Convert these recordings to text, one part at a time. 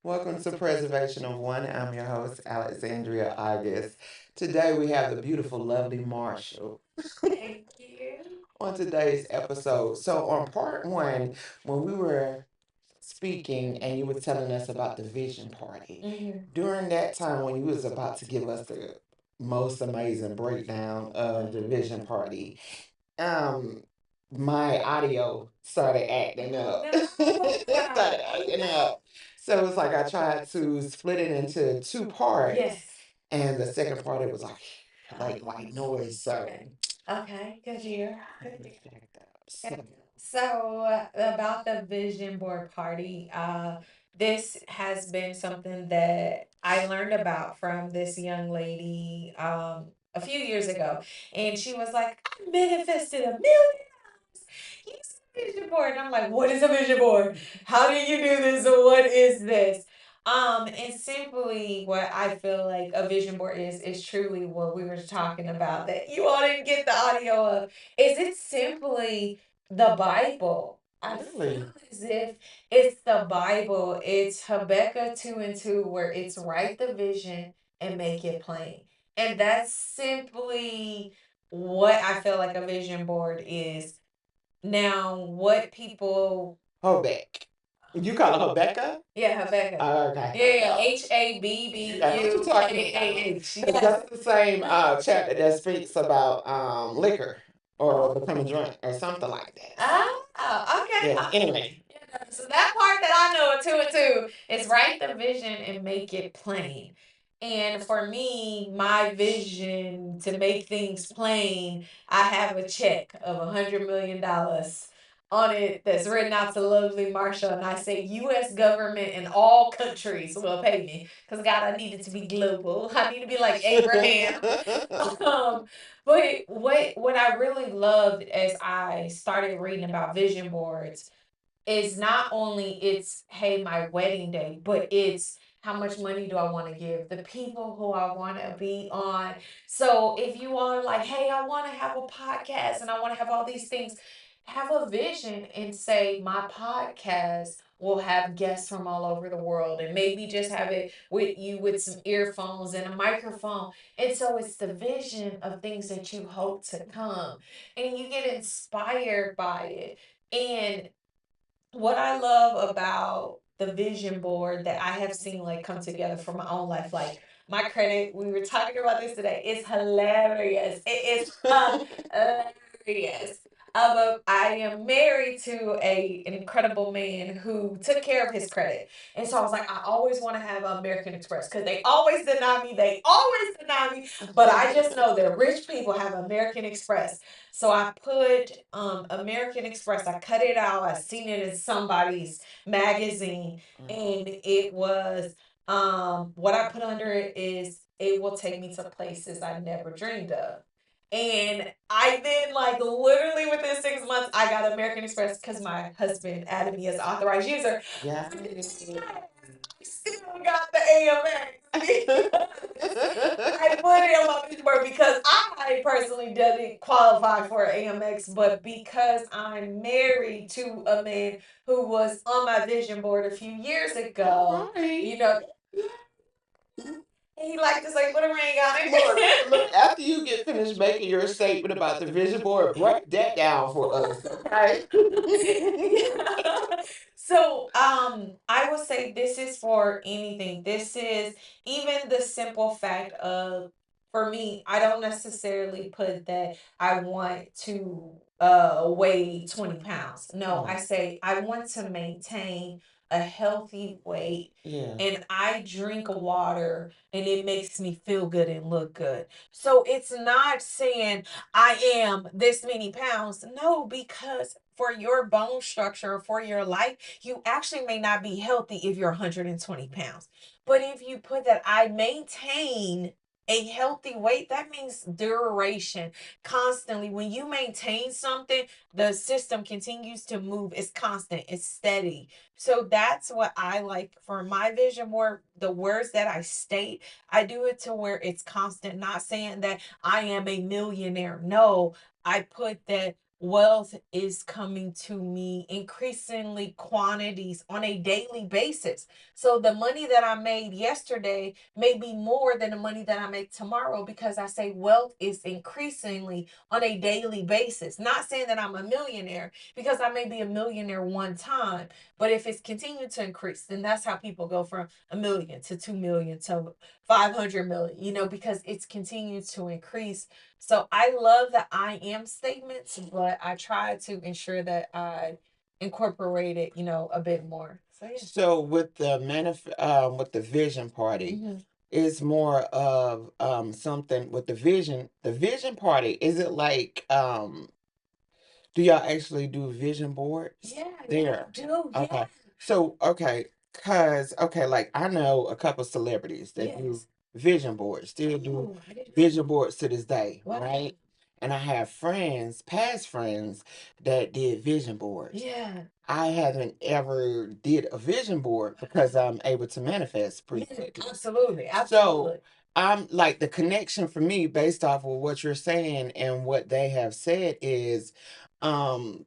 Welcome to Preservation of One. I'm your host, Alexandria August. Today we have the beautiful, lovely Marshall Thank you. on today's episode. So, on part one, when we were speaking and you were telling us about the vision party, during that time when you was about to give us the most amazing breakdown of the vision party, um, my audio started acting up. It started acting up. So it's like I tried to split it into two parts. Yes. And the second part it was like white noise. So Okay, good year. let me back up. So So about the vision board party, this has been something that I learned about from this young lady a few years ago, and she was like, "I manifested $1 million. Use a vision board." And I'm like, "What is a vision board? How do you do this? What is this?" And simply what I feel like a vision board is truly what we were talking about that you all didn't get the audio of. Is it simply the Bible? I really, feel as if it's the Bible. It's Habakkuk 2 and 2, where it's write the vision and make it plain. And that's simply what I feel like a vision board is. Now, what people. Habakkuk. You call her Becca? Yeah, Habakkuk. Oh, okay. Yeah, Hababbuk. That's what you're talking about. 'Cause that's the same chapter that speaks about liquor or becoming drunk or something like that. Oh, okay. Yeah. Anyway. Yeah, so that part that I know of two and two is write the vision and make it plain. And for me, my vision to make things plain, I have a check of $100 million on it that's written out to lovely Marshall, and I say U.S. government and all countries will pay me because God, I need it to be global. I need to be like Abraham. um, but what I really loved as I started reading about vision boards is not only it's hey my wedding day, but it's how much money do I want to give the people who I want to be on. So if you are like, hey, I want to have a podcast and I want to have all these things, have a vision and say my podcast will have guests from all over the world, and maybe just have it with you with some earphones and a microphone. And so it's the vision of things that you hope to come, and you get inspired by it. And what I love about the vision board that I have seen like come together for my own life, like my credit, we were talking about this today. It's hilarious. It is hilarious. I am married to an incredible man who took care of his credit. And so I was like, I always want to have American Express because they always deny me. They always deny me. But I just know that rich people have American Express. So I put American Express, I cut it out, I seen it in somebody's magazine, and it was what I put under it is it will take me to places I never dreamed of. And I then, like, literally within 6 months, I got American Express because my husband added me as an authorized user. Yeah. I still got the AMX. I put it on my vision board because I personally didn't qualify for AMX, but because I'm married to a man who was on my vision board a few years ago, Right. you know, he liked to say, put a ring on it. Look, after you get finished making your statement about the vision board, break that down for us, okay? Yeah. So, I would say this is for anything. This is even the simple fact of, for me, I don't necessarily put that I want to weigh 20 pounds. No, I say I want to maintain a healthy weight, Yeah. and I drink water and it makes me feel good and look good. So it's not saying I am this many pounds. No, because for your bone structure, for your life, you actually may not be healthy if you're 120 pounds. But if you put that, I maintain a healthy weight, that means duration constantly. When you maintain something, the system continues to move. It's constant, it's steady. So that's what I like for my vision board. The words that I state, I do it to where it's constant, not saying that I am a millionaire. No, I put that wealth is coming to me increasingly quantities on a daily basis. So the money that I made yesterday may be more than the money that I make tomorrow, because I say wealth is increasingly on a daily basis. Not saying that I'm a millionaire, because I may be a millionaire one time, but if it's continuing to increase, then that's how people go from a million to 2 million to 500 million, because it's continued to increase. So I love the I am statements, but I try to ensure that I incorporate it, a bit more. So yeah. So with the with the vision party, is more of something with the vision party. Is it like do y'all actually do vision boards? Yeah, There. do. Okay. Yeah. So cause like I know a couple celebrities that do Yes. vision boards, still do Oh, I didn't know. vision boards to this day, Wow. right? And I have friends, past friends, that did vision boards. Yeah. I haven't ever did a vision board because I'm able to manifest pretty Yeah, quickly. absolutely. So Absolutely. I'm like the connection for me based off of what you're saying and what they have said is um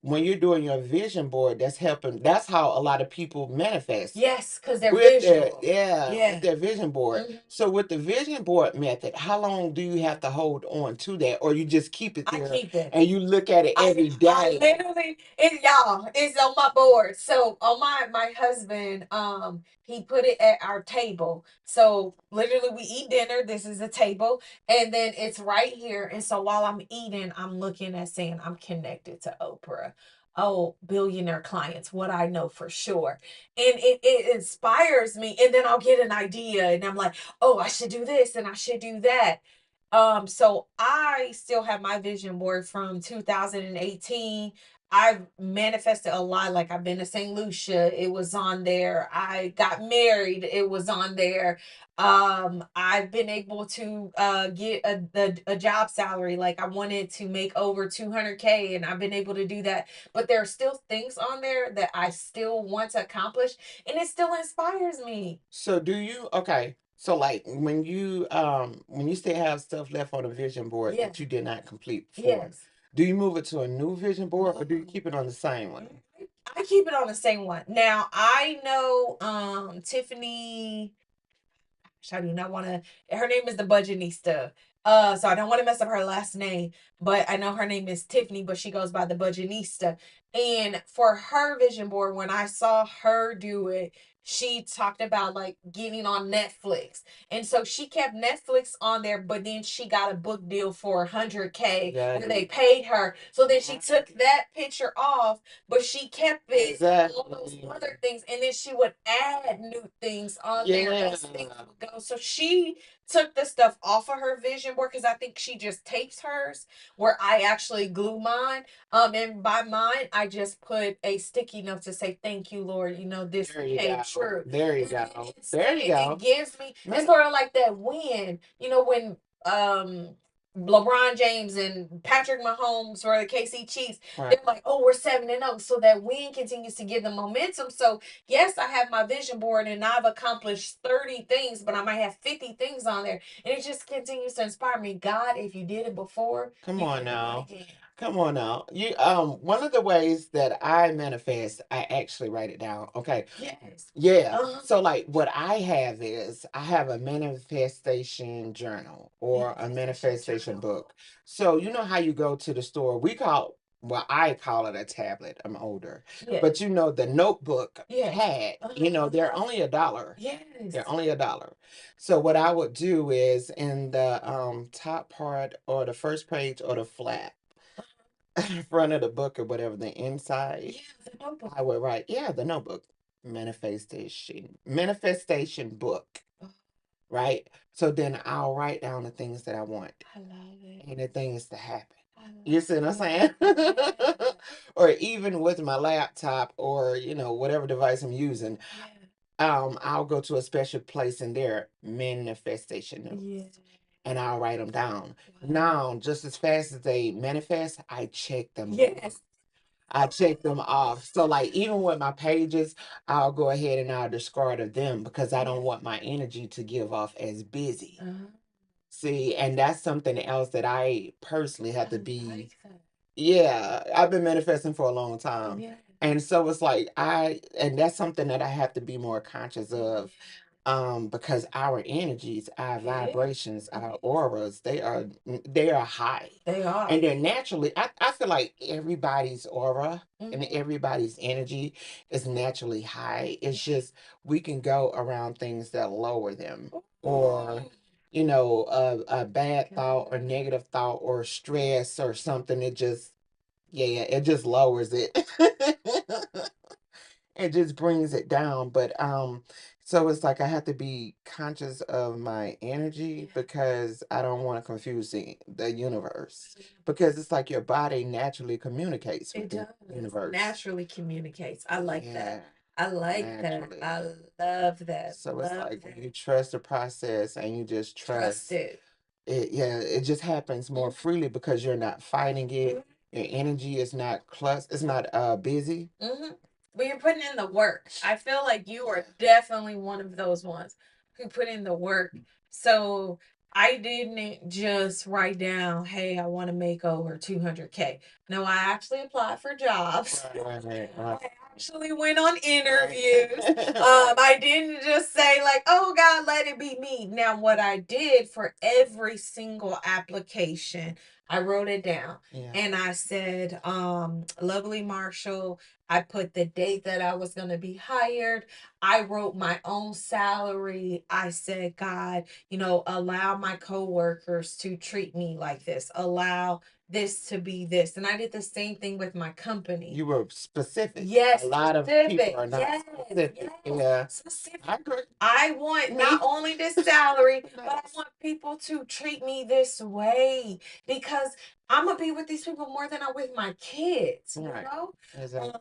when you're doing your vision board, that's helping. That's how a lot of people manifest. Yes, because they're With their visual. yeah, Yeah. with their vision board. So with the vision board method, how long do you have to hold on to that, or you just keep it I there keep it. and you look at it every I day? literally, y'all, it's on my board. So on my husband, he put it at our table. So literally we eat dinner. This is a table, and then it's right here. And so while I'm eating, I'm looking at saying I'm connected to Oprah. Oh, billionaire clients, what I know for sure. And it inspires me. And then I'll get an idea and I'm like, oh, I should do this and I should do that. So I still have my vision board from 2018. I've manifested a lot. Like I've been to St. Lucia, it was on there. I got married, it was on there. I've been able to get a job salary. Like I wanted to make over 200K, and I've been able to do that. But there are still things on there that I still want to accomplish, and it still inspires me. So do you okay? So like when you still have stuff left on the vision board Yeah. that you did not complete before, Yes. do you move it to a new vision board or do you keep it on the same one? I keep it on the same one. Now I know Tiffany, I do not want to. Her name is the Budgetnista. So I don't want to mess up her last name, but I know her name is Tiffany, but she goes by the Budgetnista. And for her vision board, when I saw her do it, she talked about like getting on Netflix. And so she kept Netflix on there, but then she got a book deal for 100K, Yeah. and they paid her. So then she took that picture off, but she kept it, all those Exactly. other things, and then she would add new things on there as things would go. So she took the stuff off of her vision board, because I think she just tapes hers, where I actually glue mine. And by mine, I just put a sticky note to say thank you, Lord. This There you came go. true. There you And go. There you go. it gives me, it's Man, sort of like that win. When LeBron James and Patrick Mahomes for the KC Chiefs, right. they're like, oh, we're 7-0. So that win continues to give them momentum. So yes, I have my vision board and I've accomplished 30 things, but I might have 50 things on there. And it just continues to inspire me. God, if you did it before, Come you on can do now. it again. Come on now. You one of the ways that I manifest, I actually write it down. Okay. Yes. Yeah. So like what I have is I have a manifestation journal or a manifestation book. So you know how you go to the store, well, I call it a tablet. I'm older. Yeah. But you know the notebook Yeah. pad, they're only $1. Yes. They're only $1. So what I would do is in the top part or the first page or the flap front of the book or whatever, the inside, Yeah, the notebook. I would write, yeah, the notebook, manifestation book, right? So then I'll write down the things that I want I love it. and the things to happen. I love You see what I'm saying? it. Or even with my laptop or, whatever device I'm using, Yeah. I'll go to a special place in there, manifestation notes. Yeah. And I'll write them down. Wow. Now, just as fast as they manifest, I check them. Yes. I check them off. So, like, even with my pages, I'll go ahead and I'll discard of them because I don't want my energy to give off as busy. Uh-huh. See, and that's something else that I personally have to I be like that. Yeah, I've been manifesting for a long time. Yeah. And so it's like and that's something that I have to be more conscious of. Because our energies, our vibrations, our auras, they are high. They are. And they're naturally I feel like everybody's aura and everybody's energy is naturally high. It's just we can go around things that lower them, or a bad thought or negative thought or stress or something. It just lowers it. It just brings it down. But so it's like I have to be conscious of my energy because I don't want to confuse the universe, because it's like your body naturally communicates with It the does. universe. Naturally communicates. I like that. Yeah, I like that. naturally. I love that. So it's Love like when that. you trust the process and you just Trust trust it. it, yeah, it just happens more freely because you're not fighting it. Your energy is not it's not busy. Mm-hmm. But you're putting in the work. I feel like you are definitely one of those ones who put in the work. So I didn't just write down, hey, I want to make over 200K. No, I actually applied for jobs. Right. I actually went on interviews. I didn't just say, like, oh, God, let it be me. Now, what I did for every single application, I wrote it down. Yeah. And I said, lovely Marshall, I put the date that I was going to be hired. I wrote my own salary. I said, God, allow my coworkers to treat me like this. Allow this to be this. And I did the same thing with my company. You were specific. Yes, A lot of people are not Yes, specific. yes. Yeah. Specific. I agree. I want Me. not only this salary, but I Nice. want people to treat me this way because I'm gonna be with these people more than I'm with my kids, Right. Exactly.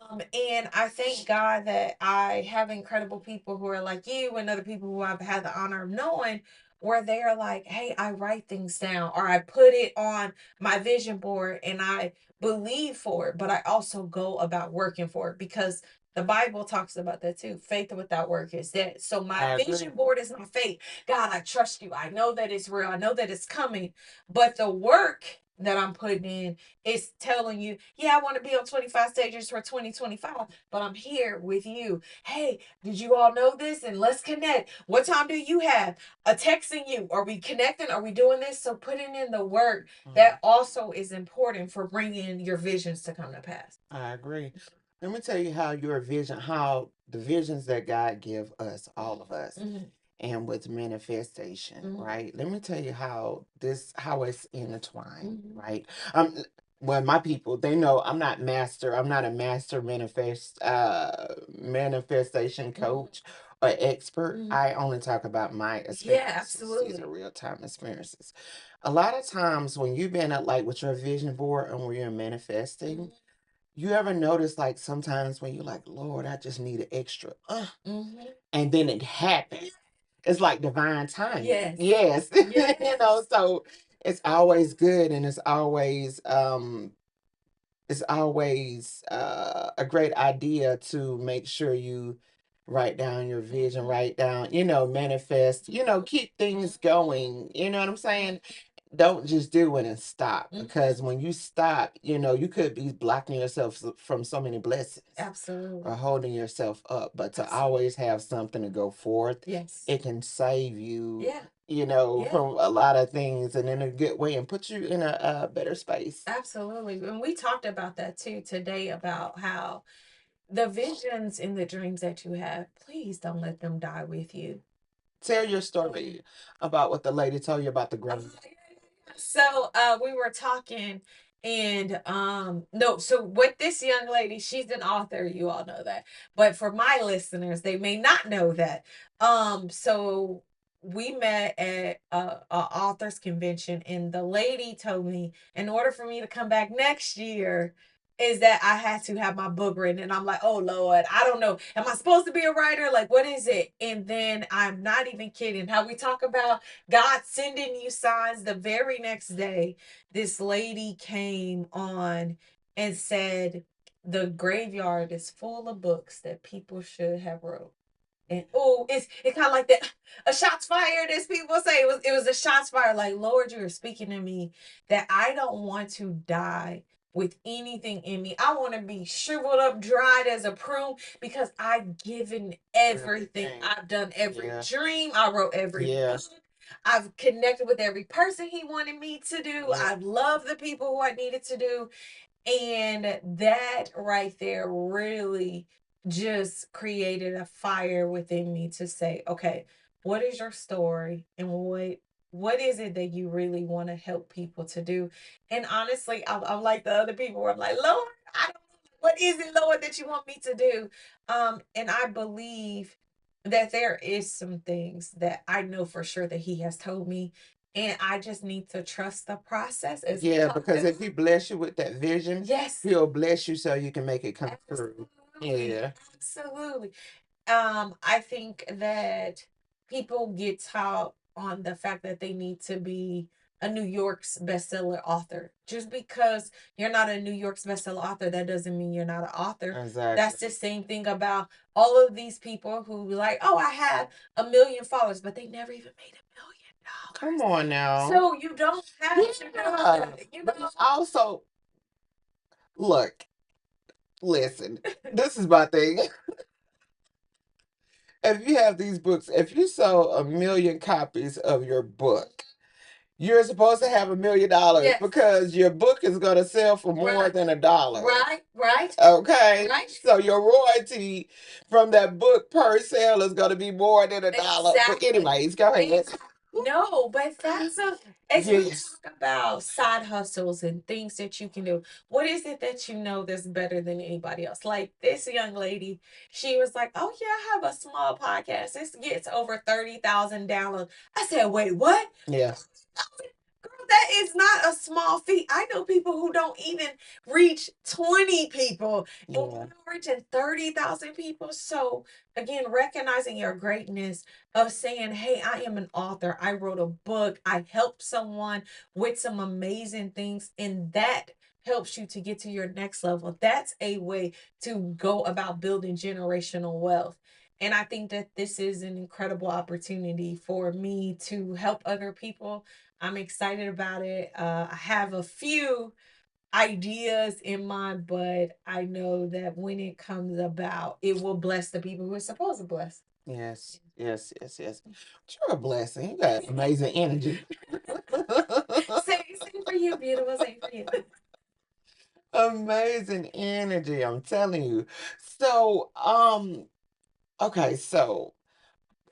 And I thank God that I have incredible people who are like you and other people who I've had the honor of knowing, where they're like, hey, I write things down or I put it on my vision board and I believe for it, but I also go about working for it because the Bible talks about that too. Faith without work is dead. So my vision board is my faith. God, I trust you. I know that it's real. I know that it's coming. But the work that I'm putting in is telling you, yeah, I want to be on 25 stages for 2025, but I'm here with you. Hey, did you all know this? And let's connect. What time do you have? A texting you. Are we connecting? Are we doing this? So putting in the work, that also is important for bringing your visions to come to pass. I agree. Let me tell you how the visions that God give us, all of us, and with manifestation, right? Let me tell you how it's intertwined, right? Well, my people, they know I'm not a master manifestation coach or expert. I only talk about my experiences. Yeah, These are absolutely. real time experiences. A lot of times when you've been at like with your vision board and when you're manifesting, you ever notice like sometimes when you're like, Lord, I just need an extra, and then it happens. It's like divine timing. Yes. Yes. Yes. So it's always good, and it's always a great idea to make sure you write down your vision, write down, manifest, keep things going. You know what I'm saying? Don't just do it and stop, because when you stop, you could be blocking yourself from so many blessings. Absolutely. Or holding yourself up. But to always have something to go forth, yes, it can save you, yeah, from a lot of things, and in a good way, and put you in a better space. Absolutely. And we talked about that too today about how the visions and the dreams that you have, please don't let them die with you. Tell your story about what the lady told you about the grave. So we were talking and no, so what this young lady, she's an author, you all know that. But for my listeners, they may not know that. So we met at a authors convention and the lady told me in order for me to come back next year is that I had to have my book written. And I'm like, oh Lord, I don't know. Am I supposed to be a writer? Like, what is it? And then I'm not even kidding. How we talk about God sending you signs, the very next day, this lady came on and said, the graveyard is full of books that people should have wrote. And oh, it's kind of like that, a shots fired, as people say. It was a shots fired. Like, Lord, you are speaking to me that I don't want to die with anything in me. I want to be shriveled up, dried as a prune because I've given everything. I've done every dream. I wrote every book. I've connected with every person he wanted me to do. I've loved the people who I needed to do. And that right there really just created a fire within me to say, okay, what is your story and what is it that you really want to help people to do? And honestly, I'm like the other people where I'm like, Lord, I don't know, what is it, Lord, that you want me to do? And I believe that there is some things that I know for sure that he has told me, and I just need to trust the process. As Yeah, because if he bless you with that vision, yes, he'll bless you so you can make it come through. absolutely, Yeah. absolutely. I think that people get taught on the fact that they need to be a New York's bestseller author. Just because you're not a New York's bestseller author, that doesn't mean you're not an author. Exactly. That's the same thing about all of these people who like, oh, I have 1 million followers, but they never even made $1 million. Come on now. So you don't have to know that. You But know. also, look, listen, this is my thing. If you have these books, if you sell 1 million copies of your book, you're supposed to have $1 million. Yes. Because your book is going to sell for more right. than $1. Right, right. Okay. Right. So your royalty from that book per sale is going to be more than $1. Exactly. But anyways, go ahead. No, but that's a as we talk about side hustles and things that you can do. What is it that you know that's better than anybody else? Like this young lady, she was like, "Oh yeah, I have a small podcast. This gets over 30,000 downloads." I said, "Wait, what?" Yeah. Girl, that is not a small feat. I know people who don't even reach 20 people, and you're reaching 30,000 people. So, again, recognizing your greatness of saying, hey, I am an author. I wrote a book. I helped someone with some amazing things, and that helps you to get to your next level. That's a way to go about building generational wealth. And I think that this is an incredible opportunity for me to help other people. I'm excited about it. I have a few ideas in mind, but I know that when it comes about, it will bless the people who are supposed to bless. Yes, yes, yes, yes. You're a blessing. You got amazing energy. Same for you, beautiful. Same for you. Amazing energy, I'm telling you. So, okay, so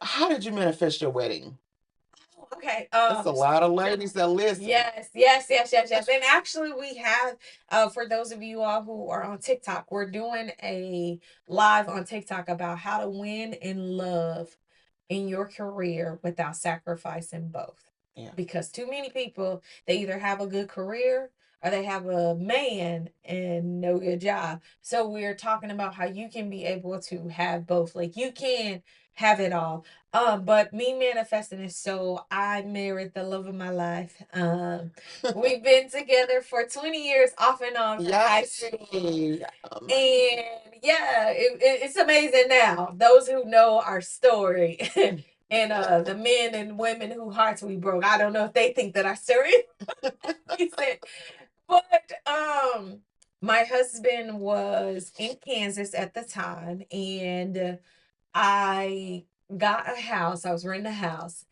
how did you manifest your wedding? Okay. There's a lot of ladies that listen. Yes, yes, yes, yes, yes. And actually, we have for those of you all who are on TikTok, we're doing a live on TikTok about how to win in love in your career without sacrificing both. Yeah. Because too many people, they either have a good career or they have a man and no good job. So we're talking about how you can be able to have both. Like you can have it all. But me manifesting it, so I married the love of my life. We've been together for 20 years off and on from high school. And yeah, it's amazing now. Those who know our story and the men and women whose hearts we broke. I don't know if they think that our story is it. But my husband was in Kansas at the time, and I got a house. I was renting a house.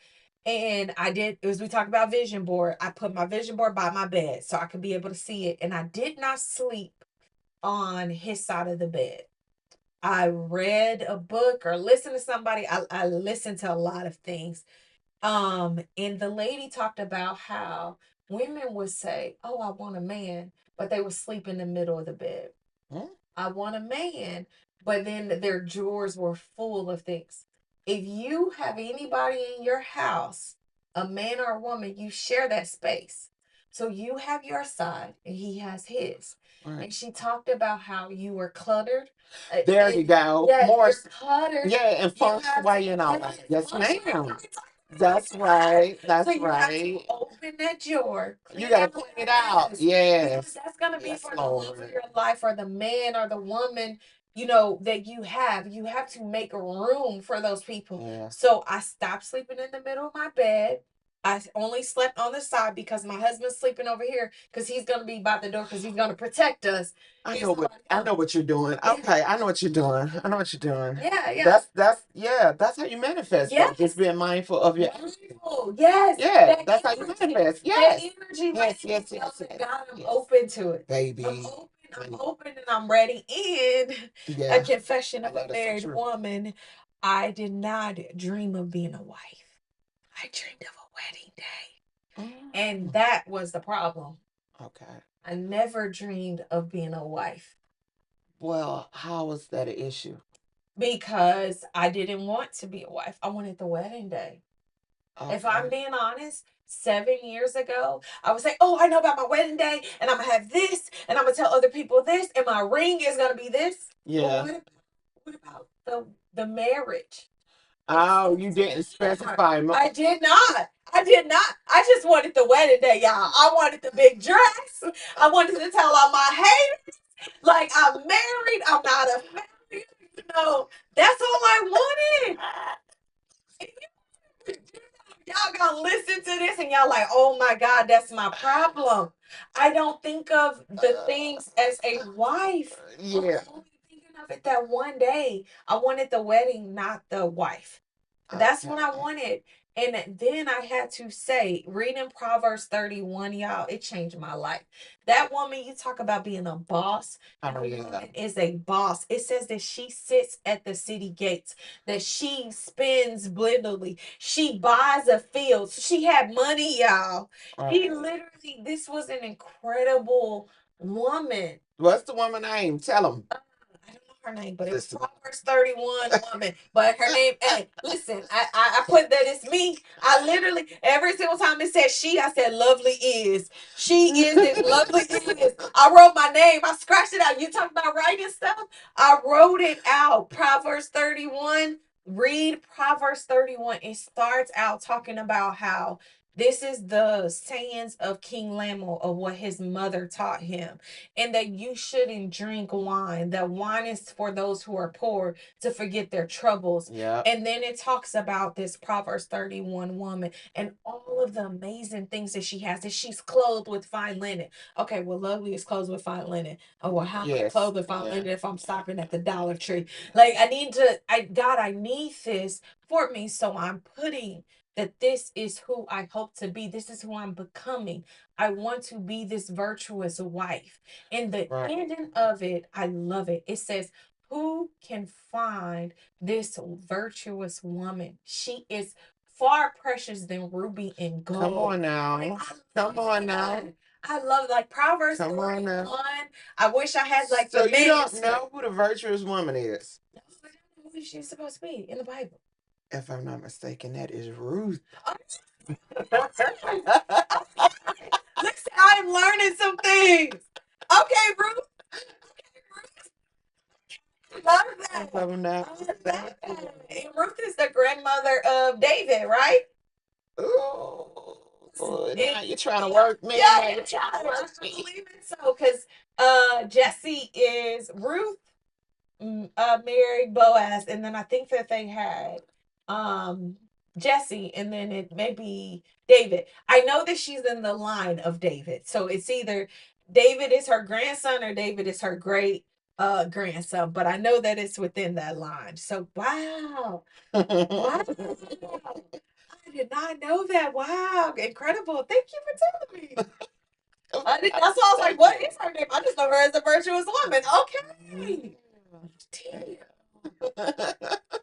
And I did, as we talked about vision board, I put my vision board by my bed so I could be able to see it. And I did not sleep on his side of the bed. I read a book or listened to somebody. I listened to a lot of things. And the lady talked about how women would say, "Oh, I want a man," but they would sleep in the middle of the bed. Hmm? I want a man, but then their drawers were full of things. If you have anybody in your house, a man or a woman, you share that space. So you have your side and he has his. Right. And she talked about how you were cluttered. There you go. Yeah, More you're cluttered. Yeah, and feng shui and all that. Yes, ma'am. That's right. That's so you have to right. open that drawer. You gotta clean it out. Yes. Because that's gonna be Yes, for the love of Lord. your life or the man or the woman, you know, that you have. You have to make room for those people. Yeah. So I stopped sleeping in the middle of my bed. I only slept on the side because my husband's sleeping over here because he's gonna be by the door because he's gonna protect us. I know what you're doing. Yeah. Okay, I know what you're doing. I know what you're doing. Yeah, yeah. That's how you manifest. Yes. Just being mindful of your Mindful. Yes. yeah, That that's how you energy. manifest. That Yes. energy. Yes, yes, yes, And yes. God, I'm Yes. open to it. Baby. I'm open and I'm ready. And Yeah. a confession I of love a that's so married true. woman. I did not dream of being a wife. I dreamed of a wedding day. And that was the problem. Okay. I never dreamed of being a wife Well, how was that an issue? because I didn't want to be a wife. I wanted the wedding day. If I'm Okay. being honest, 7 years ago, I would say, "Oh, I know about my wedding day, and I'm gonna have this, and I'm gonna tell other people this, and my ring is gonna be this." Yeah. But what about the marriage? Oh, you didn't specify. I did not. I did not. I just wanted the wedding day, y'all. I wanted the big dress. I wanted to tell all my haters, like I'm married. I'm not a failure. You know, that's all I wanted. Y'all gonna listen to this and y'all like, oh my God, that's my problem. I don't think of the things as a wife. Yeah. I'm only thinking of it that one day. I wanted the wedding, not the wife. That's what I wanted. And then I had to say, reading Proverbs 31, y'all, it changed my life. That woman, you talk about being a boss. That woman is a boss. It says that she sits at the city gates, that she spends blindly. She buys a field. She had money, y'all. She literally, this was an incredible woman. What's the woman name? Tell them. I don't know her name, but it was Proverbs 31 woman. But her name, hey, listen, I put that it's me. I literally, every single time it said she, I said lovely is. She is this lovely is. I wrote my name. I scratched it out. You talk about writing stuff? I wrote it out. Proverbs 31. Read Proverbs 31. It starts out talking about how this is the sayings of King Lemuel of what his mother taught him, and that you shouldn't drink wine. That wine is for those who are poor to forget their troubles. Yeah. And then it talks about this Proverbs 31 woman and all of the amazing things that she has. That she's clothed with fine linen. Okay, well, lovely is clothed with fine linen. Oh, well, how am I clothed with fine linen if I'm stopping at the Dollar Tree? Like, I need this for me. So I'm putting that this is who I hope to be. This is who I'm becoming. I want to be this virtuous wife. In the ending of it, I love it. It says, who can find this virtuous woman? She is far precious than ruby and gold. Come on now. Come on now. I love like Proverbs Come on now. 31. I wish I had like so the you don't manuscript. know who the virtuous woman is? No, I don't know who she's supposed to be in the Bible. If I'm not mistaken, that is Ruth. Listen, I'm learning some things. Okay, Ruth. Love that. If I'm not And Ruth is the grandmother of David, right? Ooh, now you're trying to work me. Yeah, You're trying to work I me. believe it so. Because Jesse is Ruth married Boaz, and then I think that they had Jesse, and then it may be David. I know that she's in the line of David, so it's either David is her grandson or David is her great grandson, but I know that it's within that line. So wow. Wow. I did not know that. Wow, incredible. Thank you for telling me. That's why I was like, what is her name? I just know her as a virtuous woman. Okay.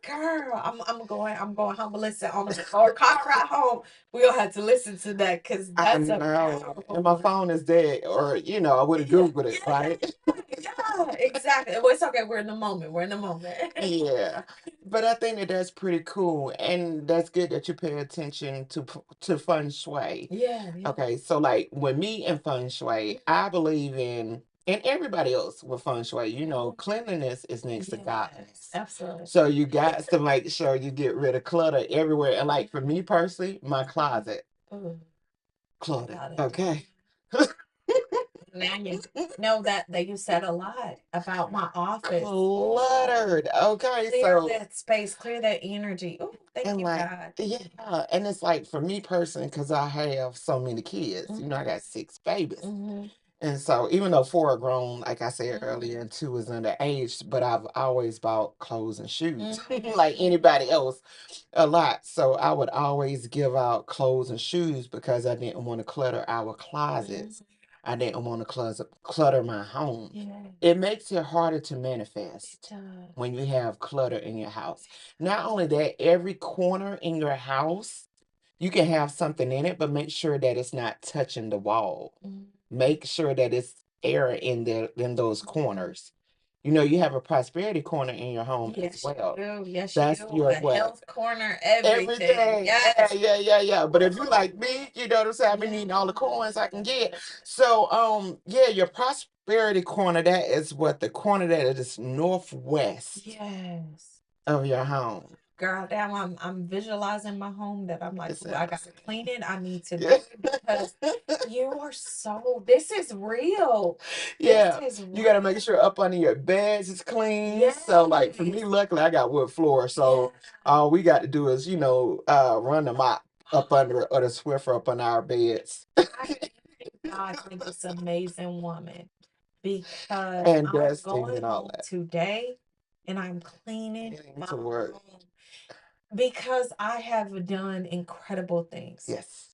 Girl, I'm going home to listen on the or car ride home. We'll have to listen to that because I that's a know. powerful And my one. phone is dead, or I would have Googled it, right? Yeah, exactly. Well, it's okay. We're in the moment. We're in the moment. Yeah, but I think that that's pretty cool, and that's good that you pay attention to feng shui. Yeah. Okay, so like with me and feng shui, I believe in, and everybody else with feng shui, cleanliness is next to godliness. Absolutely. So you got to make sure you get rid of clutter everywhere. And like for me personally, my closet, Ooh, clutter. got it. Okay. Now you know that you said a lot about my office. Cluttered. Okay, Clear so that space, clear that energy. Oh, thank and you, like God. yeah, and it's like for me personally, because I have so many kids. You know, I got 6 babies. Mm-hmm. And so even though 4 are grown, like I said earlier, Mm-hmm. and 2 is underage, but I've always bought clothes and shoes Mm-hmm. like anybody else a lot. So I would always give out clothes and shoes because I didn't want to clutter our closets. Mm-hmm. I didn't want to clutter my home. Yeah, It makes it harder to it manifest does. when you have clutter in your house. Not only that, every corner in your house, you can have something in it, but make sure that it's not touching the wall. Mm-hmm. Make sure that it's air in there in those corners. You know, you have a prosperity corner in your home as Yes, you well. do. Yes, you That's do. your A what? health corner, everything. Everything. Yeah, Yes. yeah, yeah, yeah. But if you like me, you know what I'm saying? I've been needing all the coins I can get. So yeah, your prosperity corner, that is what the corner that is northwest Yes. of your home. Girl, now I'm visualizing my home that I'm like, It's "Ooh, I gotta clean it. I need to do yeah. it because you are so this is real. This Yeah, is you got to make real. sure up under your beds is clean. So, like for me, Yes. luckily I got wood floor, Yeah. so all we got to do is, run the mop up under or the Swiffer up on our beds I thank God for this amazing woman because and I'm dusting going and all home that. today and I'm cleaning Getting my to work. home because I have done incredible things. Yes,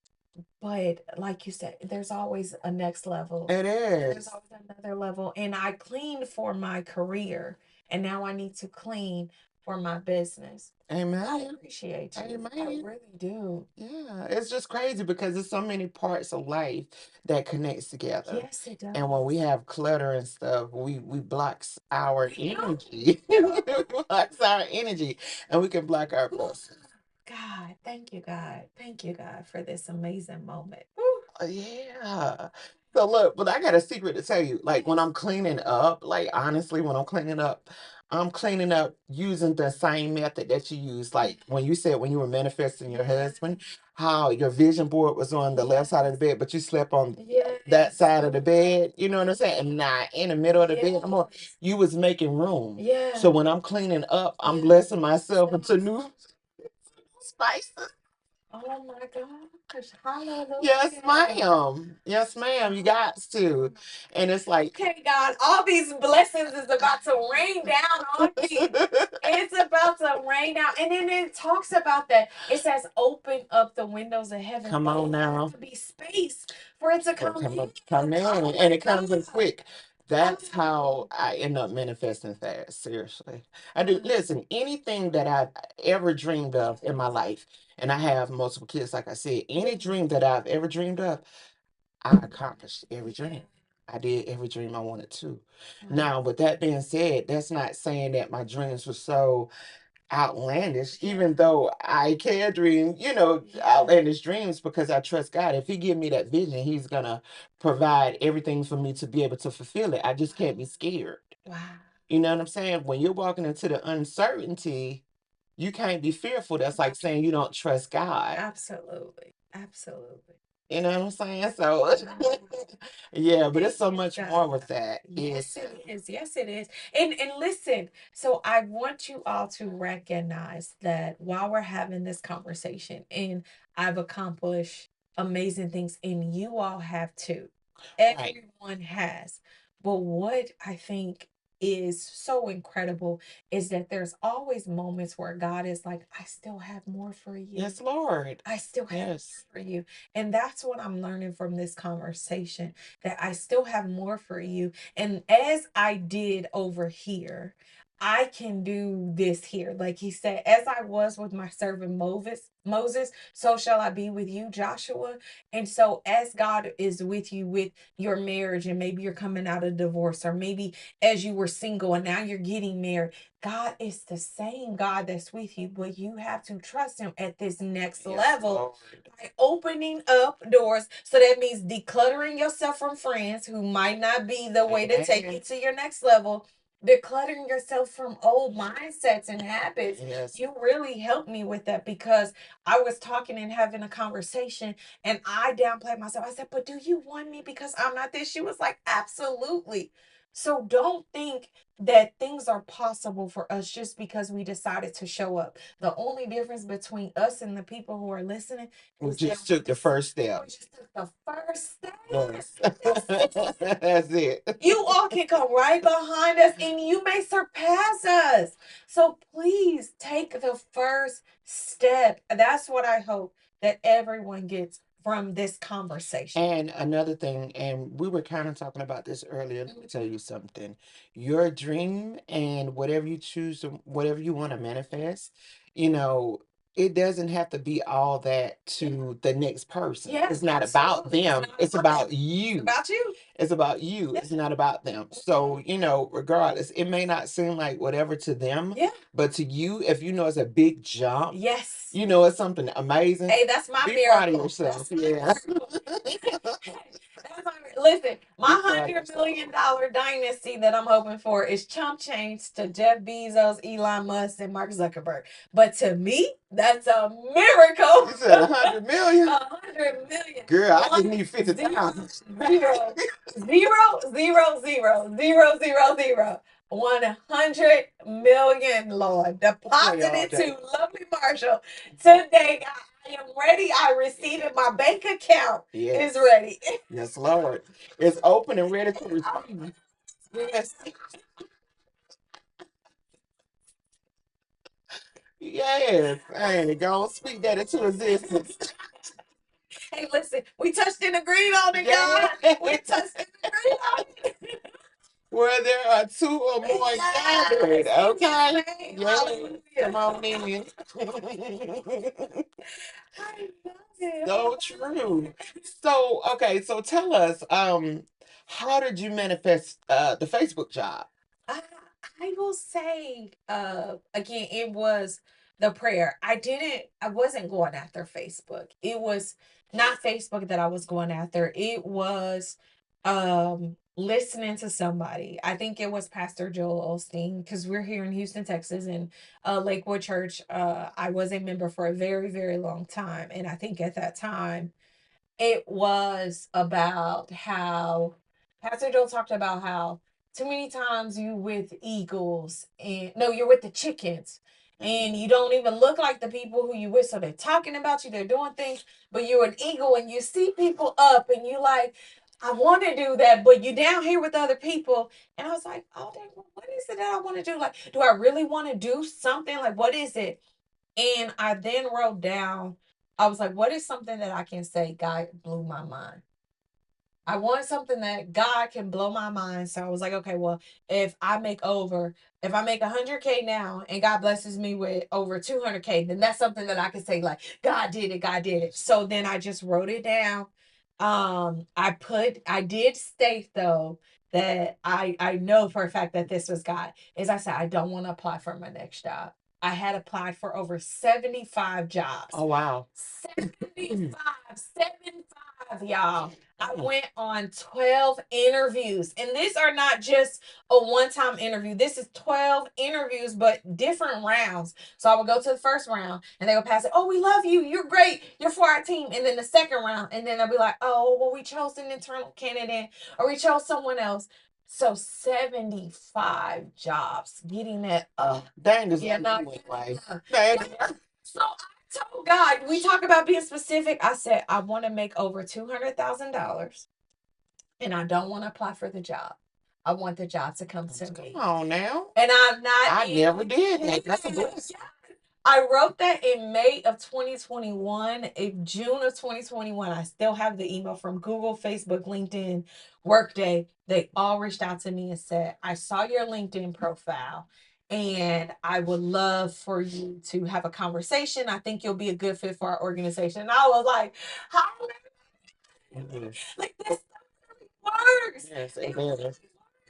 But like you said, there's always a next level. it And there's is. always another level. And I cleaned for my career. And now I need to clean for my business. I Amen. appreciate you. I Amen. really do. Yeah, it's just crazy because there's so many parts of life that connects together. Yes, it And when we does. have clutter and stuff, we blocks our We do. energy. We It blocks our energy and we can block our do. blessings. God, thank you, God. Thank you, God, for this amazing moment. Woo. Yeah. So look, but I got a secret to tell you. Like when Yes. I'm cleaning up, like honestly, when I'm cleaning up using the same method that you use. Like when you said when you were manifesting your Yeah. husband, how your vision board was on the left side of the Yes. bed, but you slept on that Yes. side of the bed. You know what I'm saying? And not in the middle of the bed no more. Yes. You was making room. So Yeah. when I'm cleaning up, I'm Yeah. blessing myself into new spices. Oh my gosh. Hallelujah. Yes, ma'am. Yes, ma'am. You got to. And it's like, Okay, God, all these blessings is about to rain down on me. It's about to rain down. And then it talks about that. It says, open up the windows of heaven. come But on it has now. to be space for it to Well, come come in. on, come in. Oh And my it comes in God. quick. That's how Oh, I end up manifesting fast. Seriously. I do. God. Listen, anything that I've ever dreamed of in my life, and I have multiple kids, like I said, any dream that I've ever dreamed of, I accomplished every Yeah. dream. I did every dream I wanted to. Wow. Now, with that being said, that's not saying that my dreams were so outlandish, Yeah. even though I can dream, Yeah. outlandish dreams because I trust God. If He give me that vision, He's gonna provide everything for me to be able to fulfill it. I just can't be scared. Wow. You know what I'm saying? When you're walking into the uncertainty, you can't be fearful. That's like saying you don't trust God. Absolutely. Absolutely. You know what I'm saying? So, Wow. yeah, but it's Thank so you, much more God. with that. Yeah. Yes, it is. Yes, it is. And listen, so I want you all to recognize that while we're having this conversation, and I've accomplished amazing things, and you all have too. Right. Everyone has. But what I think is so incredible is that there's always moments where God is like, I still have more for you. Yes, Lord. I still have Yes. more for you. And that's what I'm learning from this conversation, that I still have more for you. And as I did over here, I can do this here. Like he said, as I was with my servant Moses, so shall I be with you, Joshua. And so as God is with you with your marriage, and maybe you're coming out of divorce, or maybe as you were single and now you're getting married, God is the same God that's with you, but you have to trust Him at this next Yes, level Lord. by opening up doors. So that means decluttering yourself from friends who might not be the way to take you Amen. to your next level. decluttering yourself from old mindsets and habits. Yes. You really helped me with that because I was talking and having a conversation and I downplayed myself. I said, but do you want me because I'm not this? She was like, absolutely. So don't think that things are possible for us just because we decided to show up. The only difference between us and the people who are listening We is just that took the first step. we just took the first step. Yes. That's it. That's it. You all can come right behind us and you may surpass us. So please take the first step. That's what I hope that everyone gets from this conversation. And another thing, and we were kind of talking about this earlier. Let me tell you something. Your dream and whatever you choose to, whatever you want to manifest, you know, it doesn't have to be all that to the next person. Yeah, It's not about absolutely. It's them. not It's about them. about you. It's about you. It's about you. Yeah. It's not about them. So, regardless, it may not seem like whatever to them, Yeah. but to you, if you know it's a big jump, Yes. you know it's something amazing, Hey, that's my be proud of miracle. yourself. That's my Yeah. miracle. That's my, listen, my Be proud of $100 million dynasty that I'm hoping for is chump change to Jeff Bezos, Elon Musk, and Mark Zuckerberg. But to me, that's a miracle. You said 100 million? 100 million. Girl, I One, just need 50,000. zero, zero, zero, zero, zero, zero, zero. 100 million, Lord. Deposit it to lovely Marshall today, God. I am ready. I receive it. My bank account is ready. Yes, Lord. It's open and ready to receive. Yes. Yes. Ain't gonna speak that into existence. Hey, listen, we touched and agreed on it, God. We touched and agreed on it. Where there are two or more gathered, okay? Yes. Come on in. I love it. So true. So, okay, so tell us, how did you manifest the Facebook job? I, I will say, again, it was the prayer. I wasn't going after Facebook. It was not Facebook that I was going after. It was listening to somebody. I think it was Pastor Joel Osteen because we're here in Houston, Texas, and Lakewood Church. I was a member for a very, very long time. And I think at that time, it was about how Pastor Joe talked about how too many times you with eagles and no, you're with the chickens and you don't even look like the people who you with. So they're talking about you, they're doing things, but you're an eagle and you see people up and you like, I want to do that, but you down here with other people. And I was like, oh, dang, what is it that I want to do? Like, do I really want to do something? Like, what is it? And I then wrote down, I was like, what is something that I can say God blew my mind? I want something that God can blow my mind. So I was like, okay, well, if I make 100K now and God blesses me with over 200K, then that's something that I can say, like, God did it, God did it. So then I just wrote it down. I did state though that I know for a fact that this was God. As I said, I don't want to apply for my next job. I had applied for over 75 jobs. Oh, wow. 75, y'all. I went on 12 interviews. And these are not just a one-time interview. This is 12 interviews, but different rounds. So I would go to the first round and they would pass it. Oh, we love you. You're great. You're for our team. And then the second round. And then they'll be like, oh, well, we chose an internal candidate or we chose someone else. So 75 jobs getting that up. Dang, this Yeah, no, way. so I told God, we talk about being specific. I said, I want to make over $200,000 and I don't want to apply for the job. I want the job to come to me. Come on now. And I'm not. I never did that. That's a blessing. I wrote that in May of 2021. In June of 2021, I still have the email from Google, Facebook, LinkedIn, Workday. They all reached out to me and said, I saw your LinkedIn profile and I would love for you to have a conversation. I think you'll be a good fit for our organization. And I was like, hallelujah. Like this works. Yes, amen.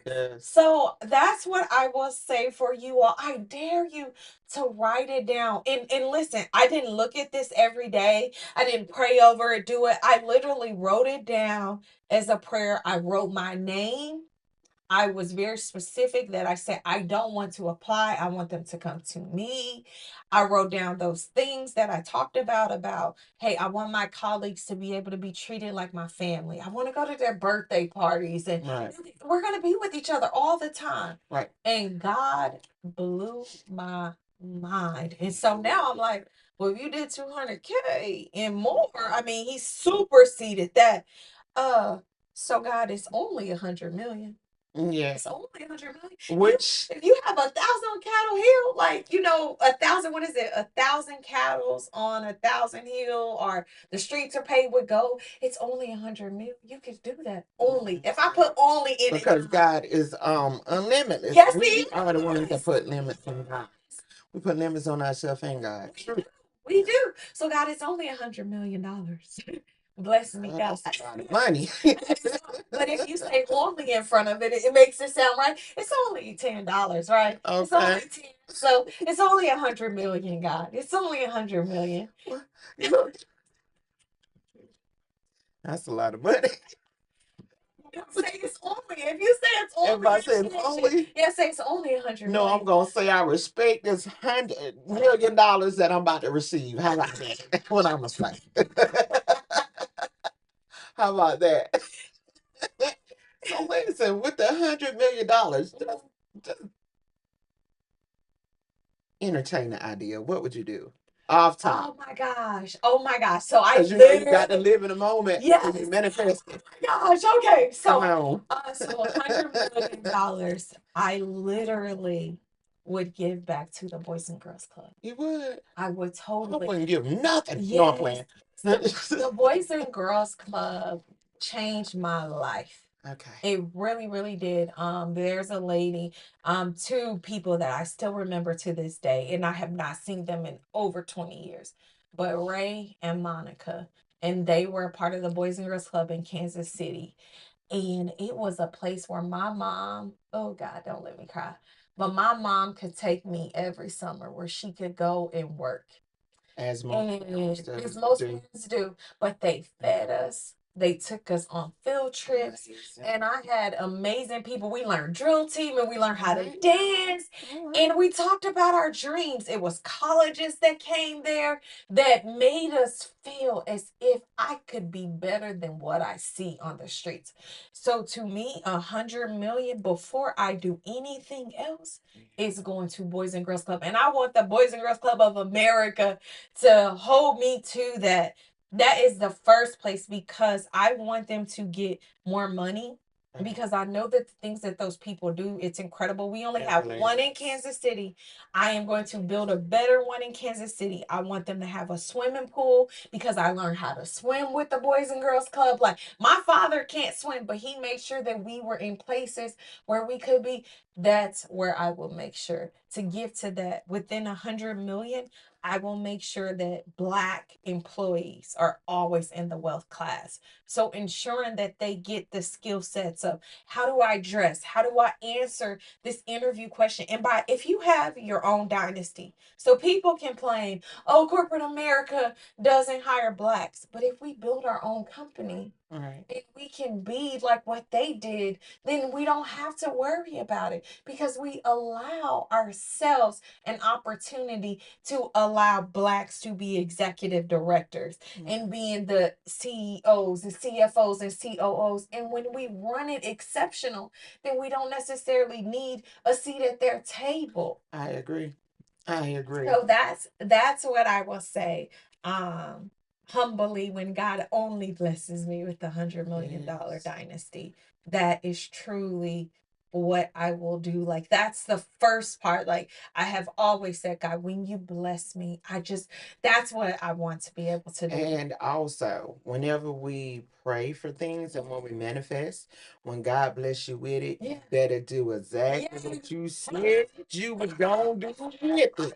Yes. So that's what I will say for you all. I dare you to write it down. And listen, I didn't look at this every day. I didn't pray over it, do it. I literally wrote it down as a prayer. I wrote my name. I was very specific that I said, I don't want to apply. I want them to come to me. I wrote down those things that I talked about, hey, I want my colleagues to be able to be treated like my family. I want to go to their birthday parties and Right. we're going to be with each other all the time. Right. And God blew my mind. And so now I'm like, well, if you did 200K and more, I mean, he superseded that. Uh, so God, it's only 100 million. Yeah. It's only 100 million. Which If you have 1,000 cattle hill, like 1,000, what is it? 1,000 cattle's on 1,000 hill, or the streets are paved with gold. It's only 100 million. You can do that only. If I put only in it, because God is unlimited. yes, We he are the ones that is. put limits on God. We put limits on ourselves and God. True. We do. So God, it's only $100 million. Bless me, God. That's a lot of money. But if you say only in front of it, it makes it sound right. It's only $10, right? It's only Okay. 10. So it's only 100 million, God. It's only 100 million. Well, you know, that's a lot of money. You say it's only. If you say it's only, If I said only, yeah, say it's only 100 no, I'm million. gonna say I respect this $100 million that I'm about to receive. How about that? That's what I'm gonna say. How about that? So listen, with the $100 million, just entertain the idea. What would you do? Off top. Oh my gosh. Oh my gosh. So I Because you know you got to literally, live in the moment yes. and you manifest it. Gosh, okay. Come So on. so $100 million, I literally would give back to the Boys and Girls Club. You would. I would I totally. wouldn't give nothing. No, I'm Yes. playing. The Boys and Girls Club changed my life. Okay. It really, really did. There's a lady, two people that I still remember to this day, and I have not seen them in over 20 years. But Ray and Monica, and they were a part of the Boys and Girls Club in Kansas City. And it was a place where my mom, oh God, don't let me cry. But my mom could take me every summer where she could go and work. As most And parents as most do. parents do, but they fed us. They took us on field trips, and I had amazing people. We learned drill team, and we learned how to dance, and we talked about our dreams. It was colleges that came there that made us feel as if I could be better than what I see on the streets. So to me, 100 million before I do anything else is going to Boys and Girls Club, and I want the Boys and Girls Club of America to hold me to that. That is the first place because I want them to get more money because I know that the things that those people do, it's incredible. We only have one in Kansas City. I am going to build a better one in Kansas City. I want them to have a swimming pool because I learned how to swim with the Boys and Girls Club. Like my father can't swim, but he made sure that we were in places where we could be. That's where I will make sure to give to that within 100 million. I will make sure that Black employees are always in the wealth class. So ensuring that they get the skill sets of how do I dress? How do I answer this interview question? And by if you have your own dynasty, so people complain, oh, corporate America doesn't hire Blacks. But if we build our own company, right, if we can be like what they did, then we don't have to worry about it because we allow ourselves an opportunity to allow Blacks to be executive directors and being the CEOs and CFOs and COOs. And when we run it exceptional, then we don't necessarily need a seat at their table. I agree. I agree. So that's what I will say. Um, Humbly, when God only blesses me with the $100 million dynasty, that is truly what I will do. Like that's the first part. Like I have always said, God, when you bless me, that's what I want to be able to do. And also, whenever we pray for things and when we manifest, when God bless you with it, you better do exactly what you said you was gonna do with it.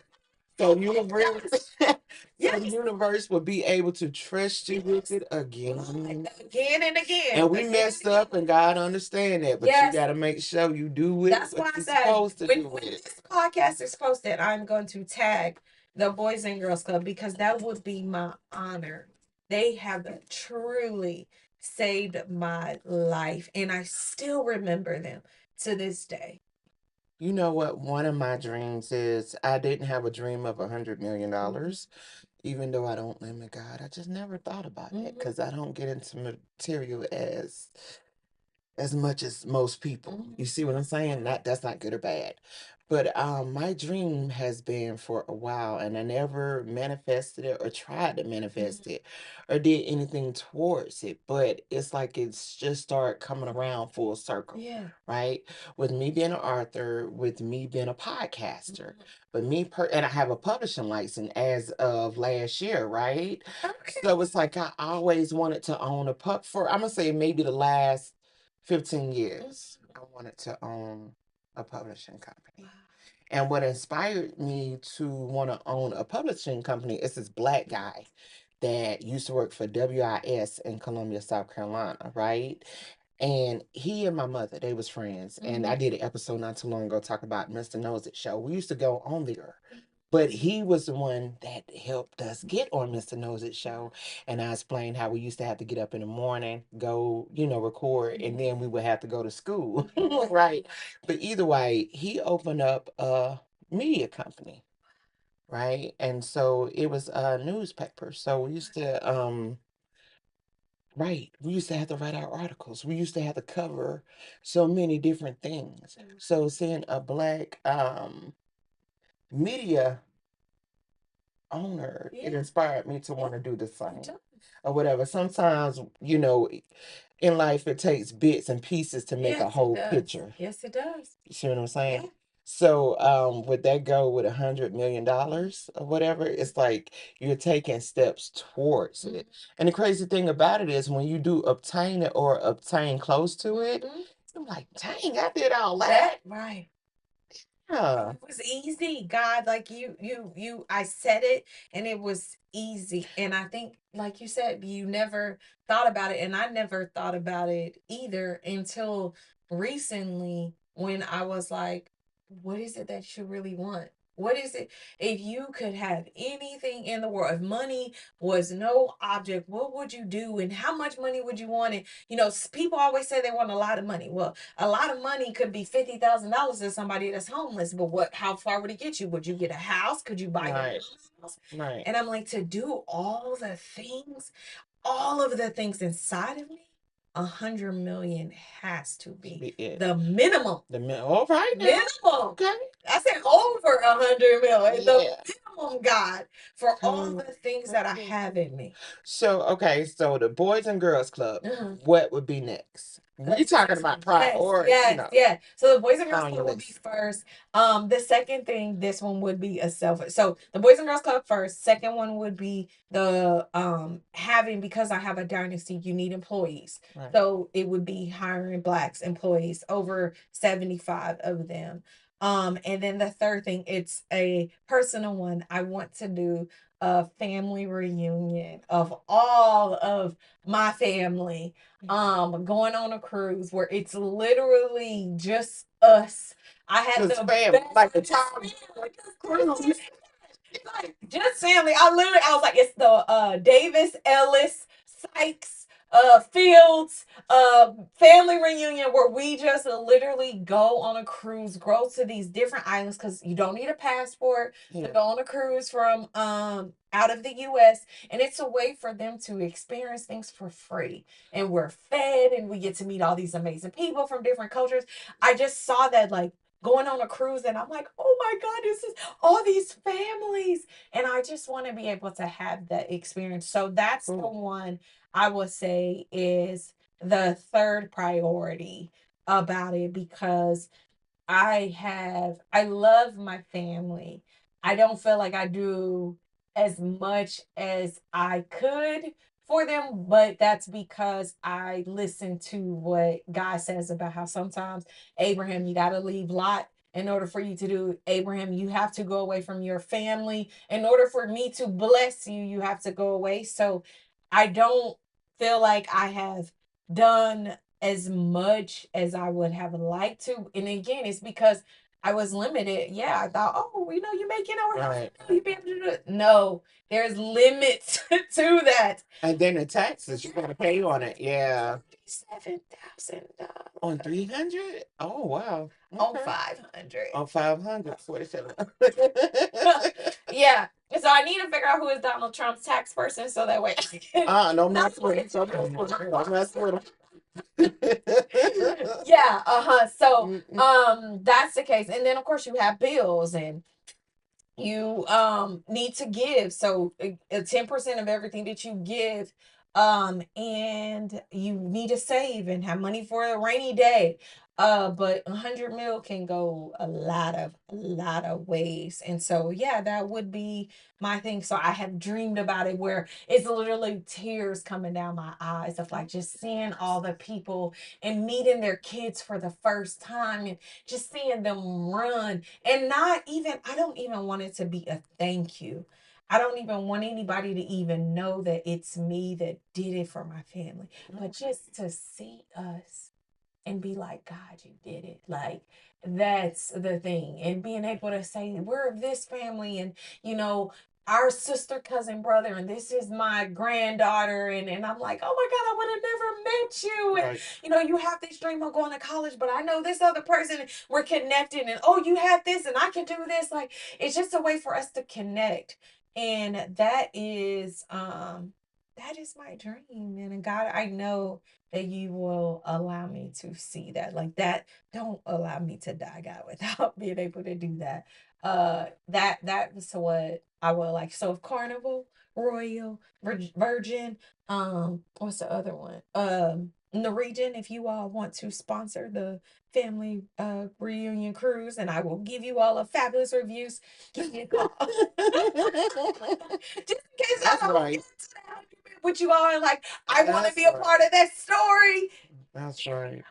So universe, so the universe will be able to trust you with it again. Again and again. And we messed up and God understand that, but you Yes. gotta make sure you do it That's why what I you're said supposed to do when with it. this podcast is posted, I'm going to tag the Boys and Girls Club because that would be my honor. They have truly saved my life, and I still remember them. to this day. You know what? One of my dreams is I didn't have a dream of $100 million, even though I don't limit God. I just never thought about that because I don't get into material as much as most people. You see what I'm saying? That's not good or bad. But my dream has been for a while, and I never manifested it or tried to manifest it or did anything towards it. But it's like it's just started coming around full circle. Yeah. Right? With me being an author, with me being a podcaster, but and I have a publishing license as of last year, right? Okay. So it's like I always wanted to own a pub for I'm gonna say maybe the last 15 years. I wanted to own a publishing company. And what inspired me to want to own a publishing company is this black guy that used to work for WIS in Columbia, South Carolina, right? And he and my mother, they was friends. And I did an episode not too long ago talking about Mr. Knows It show. We used to go on there. But he was the one that helped us get on Mr. Knows It show. And I explained how we used to have to get up in the morning, go, record, and then we would have to go to school. Right. But either way, he opened up a media company. Right. And so it was a newspaper. So we used to right. We used to have to write our articles. We used to have to cover so many different things. So seeing a black media owner, it inspired me to want to do the same or whatever. Sometimes, in life it takes bits and pieces to make a whole picture. Yes, it does. You see what I'm saying? So, would that go with $100 million or whatever? It's like you're taking steps towards it. And the crazy thing about it is when you do obtain it or obtain close to it, I'm like, dang, I did all that. Right. Yeah. It was easy, God. Like I said it, and it was easy. And I think, like you said, you never thought about it, and I never thought about it either until recently when I was like, what is it that you really want? What is it? If you could have anything in the world, if money was no object, what would you do? And how much money would you want? And people always say they want a lot of money. Well, a lot of money could be $50,000 to somebody that's homeless, but how far would it get you? Would you get a house? Could you buy a house? Right. And I'm like, to do all of the things inside of me, 100 million has to be It. the minimum. All right now. Minimum. Okay. I said over 100 million. The Yeah. minimum, God, for all Mm, the things that I have in me. So, okay, so the Boys and Girls Club, what would be next? We talking about pride or, yes. So the Boys and Girls on your Club would be list. first. The second thing, this one would be a self. So the Boys and Girls Club first. Second one would be the having, because I have a dynasty, you need employees. Right. So it would be hiring blacks employees, over 75 of them. And then the third thing, it's a personal one. I want to do a family reunion of all of my family, going on a cruise where it's literally just us. I had Just the family, best like the just time family, cruise. like just family. I was like, it's the Davis, Ellis, Sykes, Fields, family reunion where we just literally go on a cruise, go to these different islands, because you don't need a passport to go on a cruise from out of the US, and it's a way for them to experience things for free. And we're fed and we get to meet all these amazing people from different cultures. I just saw that, like, going on a cruise, and I'm like, oh my God, this is all these families. And I just want to be able to have that experience. So that's the one I would say is the third priority about it, because I love my family. I don't feel like I do as much as I could for them, but that's because I listen to what God says about how sometimes, Abraham, you got to leave Lot in order for you to do Abraham. You have to go away from your family. In order for me to bless you, you have to go away. So I don't feel like I have done as much as I would have liked to. And again, it's because I was limited. Yeah, I thought, oh, you making over right. You be able to do it. No, there's limits to that. And then the taxes you gotta pay on it. Yeah. $7,000 on 300. Oh wow. On 500. On 500. 47. Yeah. So I need to figure out who is Donald Trump's tax person so that way I can. Don't mess with him. Don't mess with him. Yeah, so that's the case. And then of course you have bills and you need to give. So 10% of everything that you give, and you need to save and have money for a rainy day. But 100 mil can go a lot of ways. And so yeah, that would be my thing. So I have dreamed about it where it's literally tears coming down my eyes of like just seeing all the people and meeting their kids for the first time and just seeing them run. And not even, I don't even want it to be a thank you. I don't even want anybody to even know that it's me that did it for my family. But just to see us and be like, God, you did it. Like, that's the thing. And being able to say, we're of this family, and, our sister, cousin, brother, and this is my granddaughter. And I'm like, oh my God, I would have never met you. And, right. You have this dream of going to college, but I know this other person, we're connected. And, oh, you have this, and I can do this. Like, it's just a way for us to connect. And that is my dream, man. And God, I know that you will allow me to see that. Like that, don't allow me to die, God, without being able to do that. That was what I would like. So Carnival, Royal, Virgin, what's the other one? Norwegian, if you all want to sponsor the family reunion cruise, and I will give you all a fabulous reviews. Give me a call. Just in case I don't right. With you all, and like I want to be a part of that story. That's right.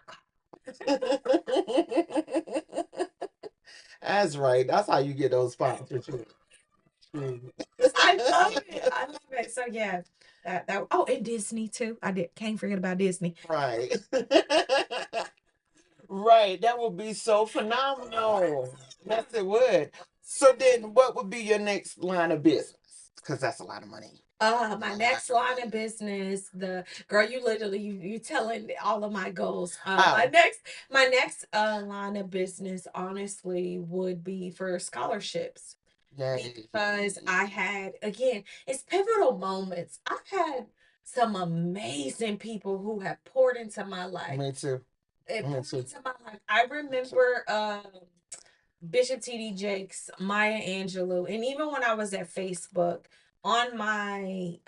That's right. That's how you get those sponsorships. I love it. I love it. So yeah, that. Oh, and Disney too. Can't forget about Disney. Right. Right. That would be so phenomenal. Yes, it would. So then, what would be your next line of business? Because that's a lot of money. My next line of business, the girl, you literally you telling all of my goals. My next line of business, honestly, would be for scholarships. Yay. Because I had, again, it's pivotal moments. I've had some amazing people who have poured into my life. Me too. Poured into my life. I remember Bishop TD Jakes, Maya Angelou, and even when I was at Facebook, on my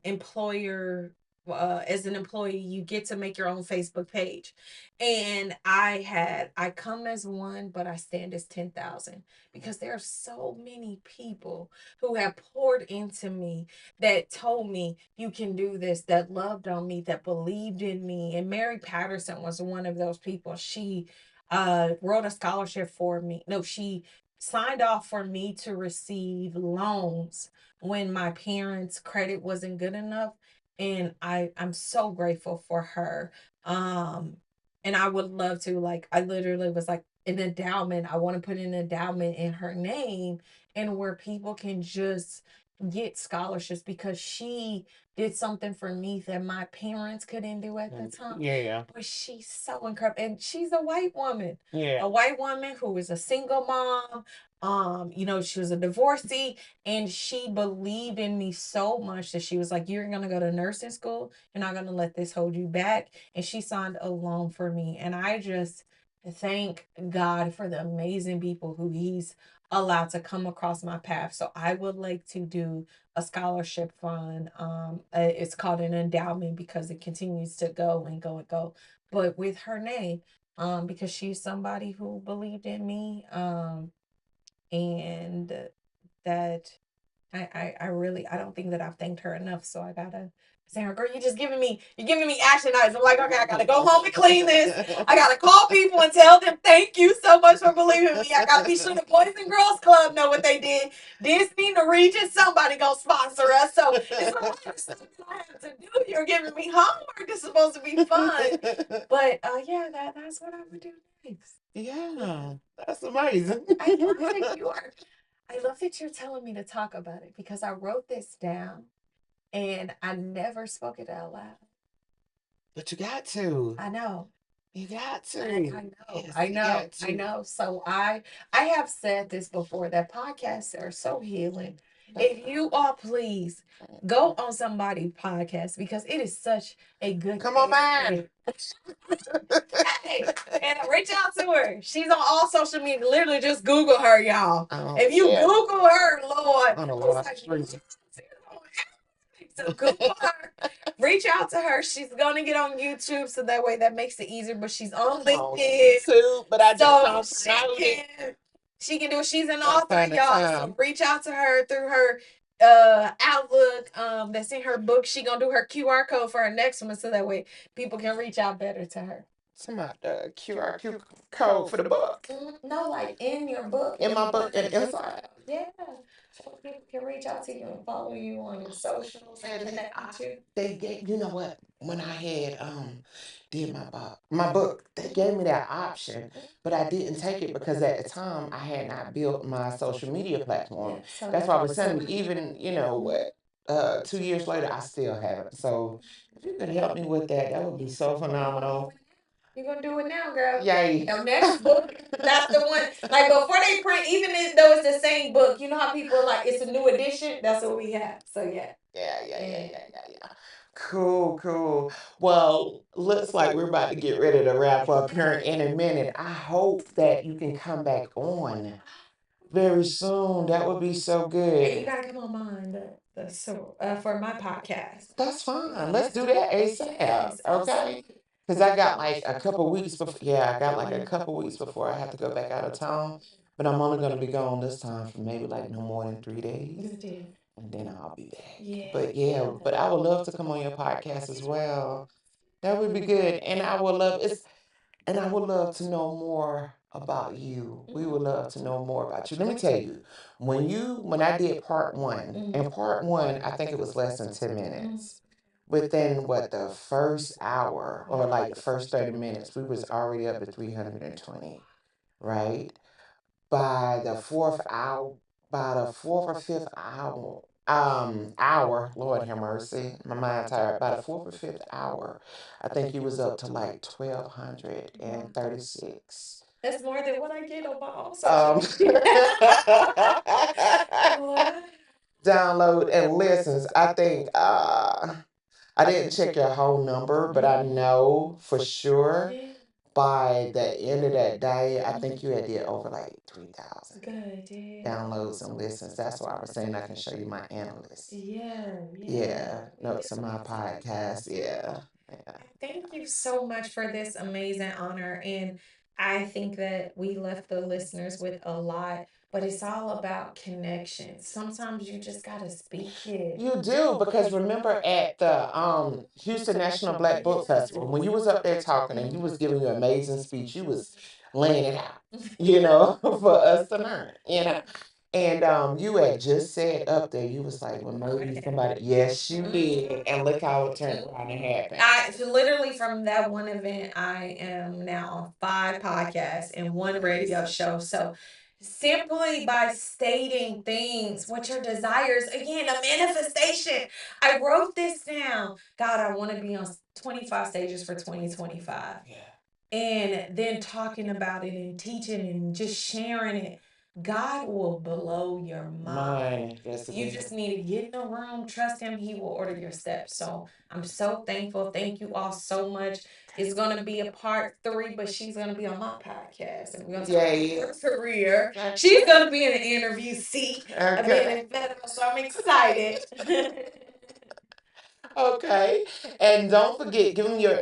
employer, as an employee, you get to make your own Facebook page. And I come as one, but I stand as 10,000, because there are so many people who have poured into me, that told me you can do this, that loved on me, that believed in me. And Mary Patterson was one of those people. She wrote a scholarship for me. No, she signed off for me to receive loans when my parents' credit wasn't good enough. And I'm so grateful for her. Um, and I would love to, like, I literally was like, an endowment. I want to put an endowment in her name, and where people can just get scholarships, because she did something for me that my parents couldn't do at the time. Yeah. But she's so incredible. And she's a white woman. Yeah. A white woman who is a single mom. She was a divorcee, and she believed in me so much that she was like, you're gonna go to nursing school. You're not gonna let this hold you back. And she signed a loan for me. And I just thank God for the amazing people who He's allowed to come across my path. So I would like to do a scholarship fund. It's called an endowment, because it continues to go and go and go, but with her name, because she's somebody who believed in me, and that I really, I don't think that I've thanked her enough. So I gotta say, her, girl, you're giving me action items. I'm like, okay, I gotta go home and clean this. I gotta call people and tell them thank you so much for believing in me. I gotta be sure the Boys and Girls Club know what they did. Disney, the region, somebody gonna sponsor us. So it's a lot of stuff that I have to do. You're giving me homework. It's supposed to be fun. But yeah, that's what I would do next. Yeah, that's amazing. I love that you are. I love that you're telling me to talk about it because I wrote this down and I never spoke it out loud. But you got to. I know. You got to. I know. Yes, I you know. got I to. know. So I have said this before that podcasts are so healing. If you all please go on somebody's podcast because it is such a good Come on, thing. man. Hey, and reach out to her. She's on all social media. Literally, just Google her, y'all. If you Yeah. Google her, Lord, On a it's lot of like, streets. so Google her. Reach out to her. She's gonna get on YouTube, so that way that makes it easier. But she's on LinkedIn, Too, but I so just don't know it. she can do it. She's an Gotta author, find the y'all. So time. reach out to her through her Outlook. That's in her book. She gonna do her QR code for her next one, so that way people can reach out better to her. Somebody QR code for the book. No, like in your book. In my book and inside. Yeah. So people can reach out to you and follow you on your socials and connect with you. They gave, you know what? When I had did my book, they gave me that option, but I didn't take it because at the time I had not built my social media platform. Yeah, so That's why I was telling you, even what 2 years later, I still haven't. So if you could help me with that, that would be so phenomenal. You're gonna do it now, girl. Yay. Your next book, that's the one. Like before they print, even though it's the same book, you know how people are like it's a new edition? That's what we have. So yeah. Yeah. Cool, cool. Well, looks like we're about to get ready to wrap up here in a minute. I hope that you can come back on very soon. That would be so And you good. gotta come on mine, for my podcast. That's fine. Let's do that ASAP. Yes, Okay. Because I got like a couple weeks before. Yeah, I got like a couple weeks before I have to go back out of town. But I'm only going to be gone this time for maybe like no more than 3 days. Good deal. And then I'll be back. Yeah. But yeah, but I would love to come on your podcast as well. That would be good. And I would love to know more about you. We would love to know more about you. Let me tell you, when I did part one, and part one, I think it was less than 10 minutes. Within what the first hour or like the first 30 minutes, we was already up to 320, right? By the fourth hour, by the fourth or fifth hour, Lord have mercy, my mind tired. By the fourth or fifth hour, I think he was up to like 1,236. That's more than what I get on my own social media. Download and listens. I think I didn't check your whole number, but I know for sure by the end of that day, I think you had did over like 3,000 Good, yeah. downloads and listens. That's why I was saying I can show you my analysts. Yeah. Yeah, notes on my podcast. Yeah. Thank you so much for this amazing honor. And I think that we left the listeners with a lot, but it's all about connection. Sometimes you just got to speak it. You do, because remember at the Houston National Black Book Festival, when you was up there talking and you was giving your amazing speech, you was laying it out, for us to learn, And you had just said up there, you was like, well, maybe somebody, yes, you did. And look how it turned around and happened. Literally from that one event, I am now on 5 podcasts and 1 radio show. So simply by stating things, what your desires, again, a manifestation. I wrote this down. God, I want to be on 25 stages for 2025. Yeah. And then talking about it and teaching and just sharing it. God will blow your mind. Yes, You just need to get in the room, trust Him, He will order your steps. So I'm so thankful. Thank you all so much. It's going to be a part 3, but she's going to be on my podcast. And we're going to talk about her career. She's going to be in an interview seat. I've been in federal, so I'm excited. Okay. And don't forget, give them your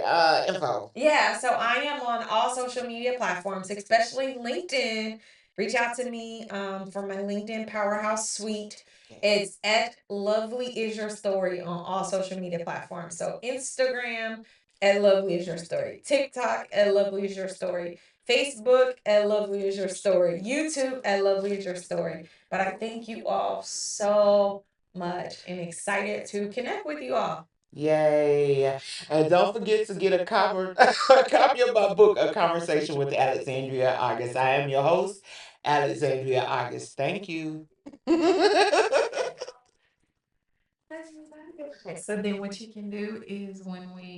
info. Yeah, so I am on all social media platforms, especially LinkedIn. Reach out to me for my LinkedIn Powerhouse Suite. It's at Lovely Is Your Story on all social media platforms. So Instagram at Lovely Is Your Story, TikTok at Lovely Is Your Story, Facebook at Lovely Is Your Story, YouTube at Lovely Is Your Story. But I thank you all so much and excited to connect with you all. Yay. And don't forget to get a cover a copy of my book, A Conversation with Alexandria August. I am your host, Alexandria August. Thank you. Okay, so then what you can do is when we